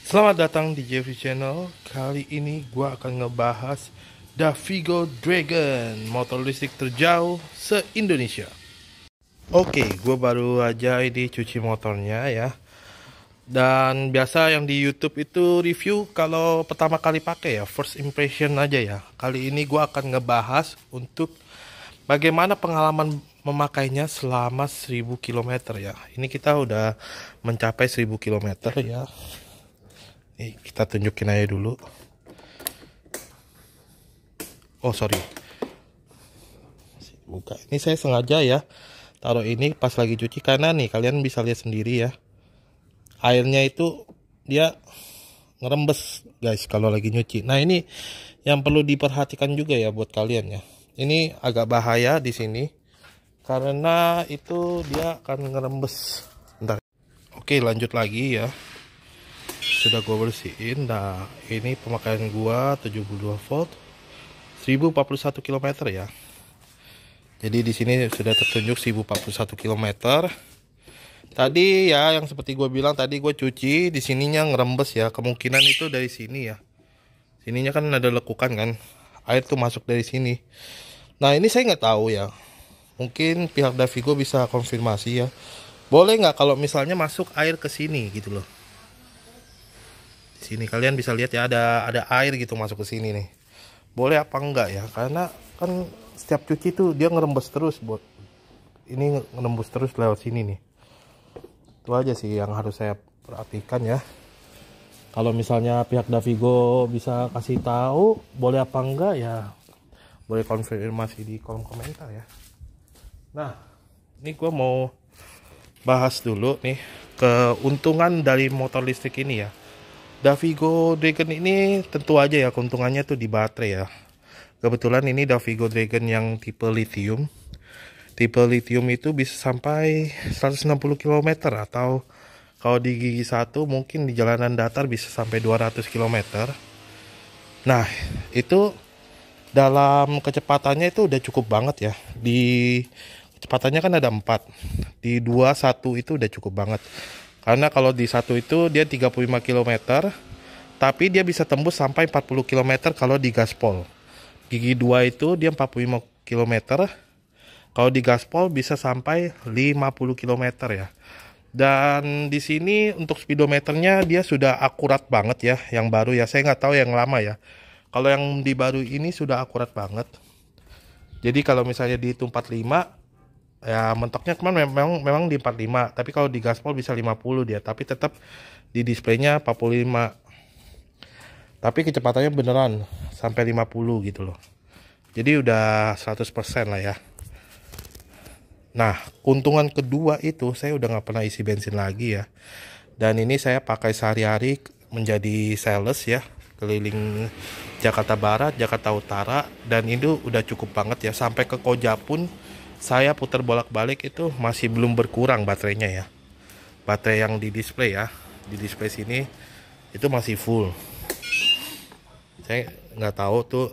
Selamat datang di Jeffrey Channel. Kali ini gua akan ngebahas Davigo Dragon, motor listrik terjauh se-Indonesia. Oke, gua baru aja ini cuci motornya ya. Dan biasa yang di YouTube itu review kalau pertama kali pakai ya, first impression aja ya. Kali ini gua akan ngebahas untuk bagaimana pengalaman memakainya selama 1000 km ya. Ini kita udah mencapai 1000 km ya. Kita tunjukin aja dulu. Oh sorry, buka. Ini saya sengaja ya taruh ini pas lagi cuci karena nih kalian bisa lihat sendiri ya, airnya itu dia ngerembes guys kalau lagi nyuci. Nah ini yang perlu diperhatikan juga ya buat kalian ya. Ini agak bahaya di sini karena itu dia akan ngerembes. Bentar. Oke, lanjut lagi ya. Sudah gue bersihin. Nah ini pemakaian gua 72 volt 1041 km ya. Jadi di sini sudah tertunjuk 1041 km. Tadi ya yang seperti gue bilang tadi gue cuci di sininya ngerembes ya. Kemungkinan itu dari sini ya. Sininya kan ada lekukan kan. Air tuh masuk dari sini. Nah ini saya nggak tahu ya. Mungkin pihak Davigo bisa konfirmasi ya. Boleh nggak kalau misalnya masuk air ke sini gitu loh. Sini kalian bisa lihat ya ada air gitu masuk ke sini nih. Boleh apa enggak ya? Karena kan setiap cuci tuh dia ngerembes terus buat ini ngerembes terus lewat sini nih. Itu aja sih yang harus saya perhatikan ya. Kalau misalnya pihak Davigo bisa kasih tahu boleh apa enggak ya, boleh konfirmasi di kolom komentar ya. Nah, ini gue mau bahas dulu nih keuntungan dari motor listrik ini ya. Davigo Dragon ini tentu aja ya keuntungannya tuh di baterai ya. Kebetulan ini Davigo Dragon yang tipe lithium. Tipe lithium itu bisa sampai 160 km atau kalau di gigi 1 mungkin di jalanan datar bisa sampai 200 km. Nah, itu dalam kecepatannya itu udah cukup banget ya. Di kecepatannya kan ada 4. Di 21 itu udah cukup banget. Karena kalau di 1 itu dia 35 km, tapi dia bisa tembus sampai 40 km kalau di gaspol. Gigi 2 itu dia 45 km. Kalau di gaspol bisa sampai 50 km ya. Dan di sini untuk speedometernya dia sudah akurat banget ya, yang baru ya. Saya nggak tahu yang lama ya. Kalau yang di baru ini sudah akurat banget. Jadi kalau misalnya di 45 ya mentoknya kemarin memang di 45, tapi kalau di gaspol bisa 50 dia, tapi tetap di displaynya 45. Tapi kecepatannya beneran sampai 50 gitu loh. Jadi udah 100% lah ya. Nah, keuntungan kedua itu saya udah nggak pernah isi bensin lagi ya. Dan ini saya pakai sehari-hari menjadi sales ya, keliling Jakarta Barat, Jakarta Utara, dan itu udah cukup banget ya. Sampai ke Koja pun saya putar bolak-balik itu masih belum berkurang baterainya ya. Baterai yang di display ya, di display sini itu masih full. Saya nggak tahu tuh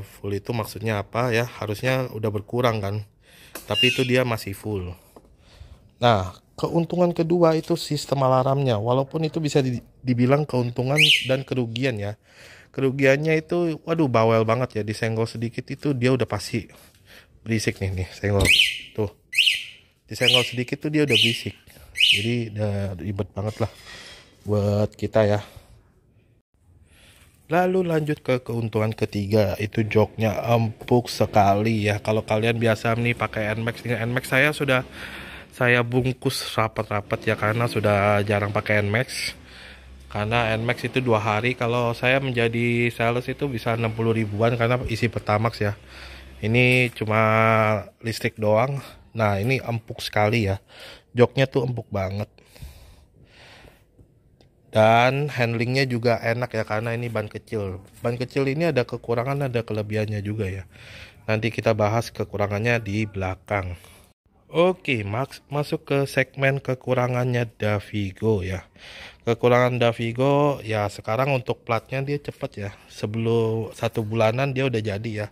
full itu maksudnya apa ya. Harusnya udah berkurang kan, tapi itu dia masih full. Nah, keuntungan kedua itu sistem alarmnya. Walaupun itu bisa dibilang keuntungan dan kerugian ya. Kerugiannya itu waduh bawel banget ya, disenggol sedikit itu dia udah pasti berisik nih senggol tuh, disenggol sedikit tuh dia udah berisik. Jadi udah ribet banget lah buat kita ya. Lalu lanjut ke keuntungan ketiga, itu joknya empuk sekali ya. Kalau kalian biasa nih pakai NMAX, dengan NMAX saya bungkus rapat-rapat ya karena sudah jarang pakai NMAX. Karena NMAX itu 2 hari, kalau saya menjadi sales itu bisa 60 ribuan karena isi Pertamax ya. Ini cuma listrik doang. Nah ini empuk sekali ya, joknya tuh empuk banget. Dan handlingnya juga enak ya karena ini ban kecil. Ban kecil ini ada kekurangan ada kelebihannya juga ya. Nanti kita bahas kekurangannya di belakang. Oke, masuk ke segmen kekurangannya Davigo ya. Kekurangan Davigo ya sekarang untuk platnya dia cepet ya. Sebelum 1 bulanan dia udah jadi ya.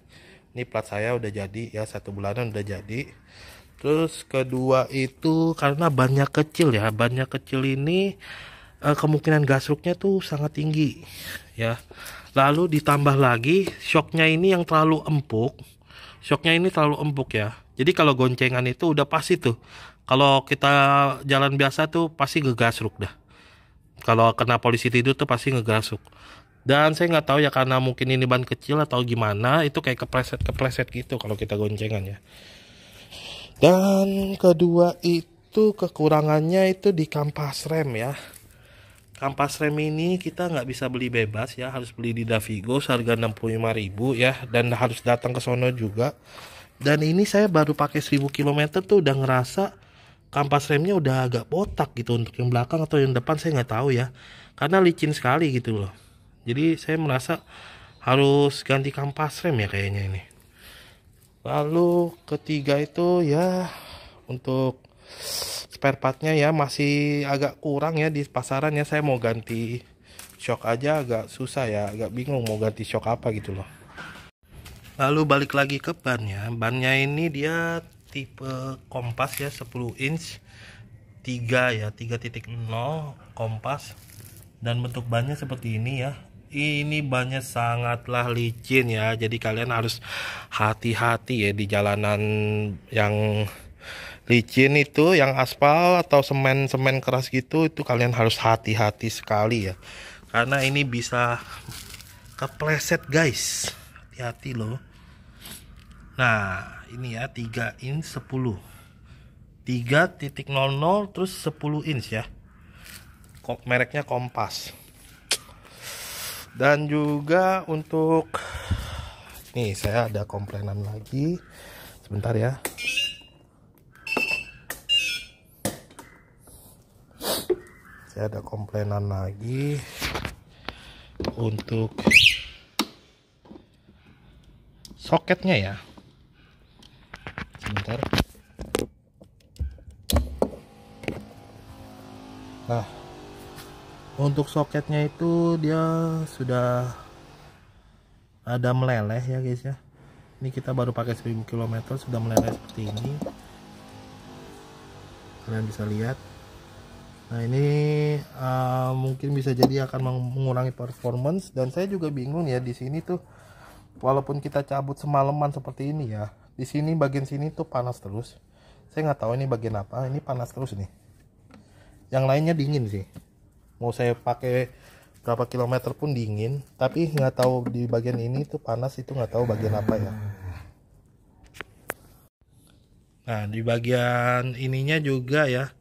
Ini plat saya udah jadi ya, 1 bulanan udah jadi. Terus kedua itu karena bannya kecil ya. Bannya kecil ini kemungkinan gasruknya tuh sangat tinggi ya. Lalu ditambah lagi shocknya ini yang terlalu empuk. Shocknya ini terlalu empuk ya. Jadi kalau goncengan itu udah pasti tuh. Kalau kita jalan biasa tuh pasti ngegasruk dah. Kalau kena polisi tidur tuh pasti ngegasruk. Dan saya nggak tahu ya karena mungkin ini ban kecil atau gimana, itu kayak kepleset gitu kalau kita goncengan ya. Dan kedua itu kekurangannya itu di kampas rem ya. Kampas rem ini kita nggak bisa beli bebas ya, harus beli di Davigo seharga 65.000 ya, dan harus datang ke sono juga. Dan ini saya baru pakai 1000 km tuh udah ngerasa kampas remnya udah agak botak gitu, untuk yang belakang atau yang depan saya nggak tahu ya, karena licin sekali gitu loh. Jadi saya merasa harus ganti kampas rem ya kayaknya ini. Lalu ketiga itu ya untuk spare partnya ya masih agak kurang ya di pasaran ya. Saya mau ganti shock aja agak susah ya, agak bingung mau ganti shock apa gitu loh. Lalu balik lagi ke bannya. Bannya ini dia tipe kompas ya, 10 inch 3 ya, 3.0 kompas. Dan bentuk bannya seperti ini ya. Ini bannya sangatlah licin ya, jadi kalian harus hati-hati ya di jalanan yang licin itu, yang aspal atau semen keras gitu, itu kalian harus hati-hati sekali ya, karena ini bisa kepleset guys, hati-hati loh. Nah ini ya 3 inch 10 3.00 terus 10 inch ya, mereknya Kompas. Dan juga untuk nih saya ada komplainan lagi, sebentar ya. Saya ada komplainan lagi untuk soketnya ya. Sebentar. Nah, untuk soketnya itu dia sudah ada meleleh ya guys ya. Ini kita baru pakai 1000 km sudah meleleh seperti ini. Kalian bisa lihat. Nah ini mungkin bisa jadi akan mengurangi performance, dan saya juga bingung ya di sini tuh, walaupun kita cabut semalaman seperti ini ya, di sini bagian sini tuh panas terus. Saya nggak tahu ini bagian apa, ini panas terus nih. Yang lainnya dingin sih. Mau saya pakai berapa kilometer pun dingin, tapi nggak tahu di bagian ini tuh panas, itu nggak tahu bagian apa ya. Nah di bagian ininya juga ya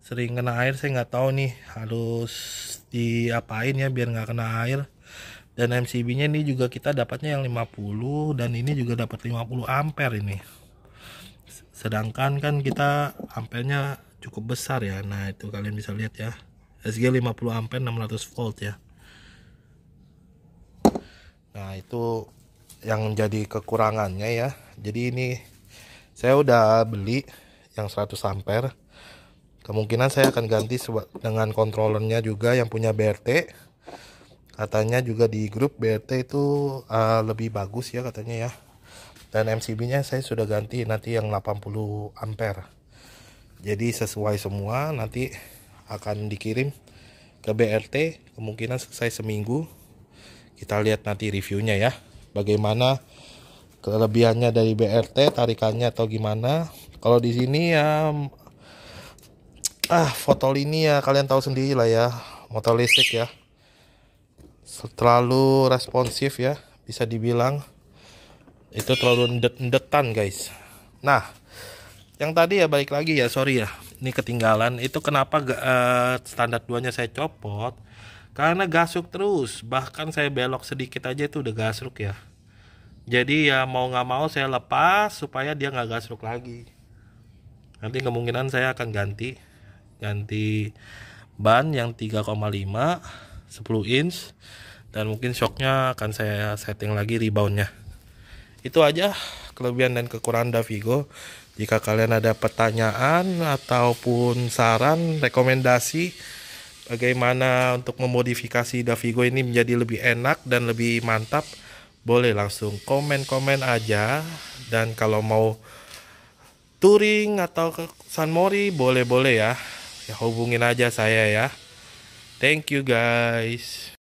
sering kena air, saya nggak tahu nih harus diapain ya biar nggak kena air. Dan MCB nya ini juga kita dapatnya yang 50, dan ini juga dapat 50 ampere ini, sedangkan kan kita ampernya cukup besar ya. Nah itu kalian bisa lihat ya, SG 50 ampere 600 volt ya. Nah itu yang jadi kekurangannya ya. Jadi ini saya udah beli yang 100 ampere. Kemungkinan saya akan ganti dengan kontrolernya juga yang punya BRT. Katanya juga di grup BRT itu lebih bagus ya katanya ya. Dan MCB nya saya sudah ganti nanti yang 80 ampere. Jadi sesuai semua, nanti akan dikirim ke BRT. Kemungkinan selesai seminggu. Kita lihat nanti reviewnya ya, bagaimana kelebihannya dari BRT, tarikannya atau gimana. Kalau di sini ya foto lini ya kalian tahu sendiri lah ya, motor listrik ya terlalu responsif ya, bisa dibilang itu terlalu endet-endetan guys. Nah yang tadi ya balik lagi ya, sorry ya ini ketinggalan, itu kenapa standar 2 nya saya copot, karena gasruk terus, bahkan saya belok sedikit aja itu udah gasruk ya. Jadi ya mau nggak mau saya lepas supaya dia nggak gasruk lagi. Nanti kemungkinan saya akan ganti ban yang 3,5 10 inch, dan mungkin shocknya akan saya setting lagi reboundnya. Itu aja kelebihan dan kekurangan Davigo. Jika kalian ada pertanyaan ataupun saran, rekomendasi bagaimana untuk memodifikasi Davigo ini menjadi lebih enak dan lebih mantap, boleh langsung komen-komen aja. Dan kalau mau touring atau ke San Mori boleh-boleh ya, hubungin aja saya ya. Thank you guys.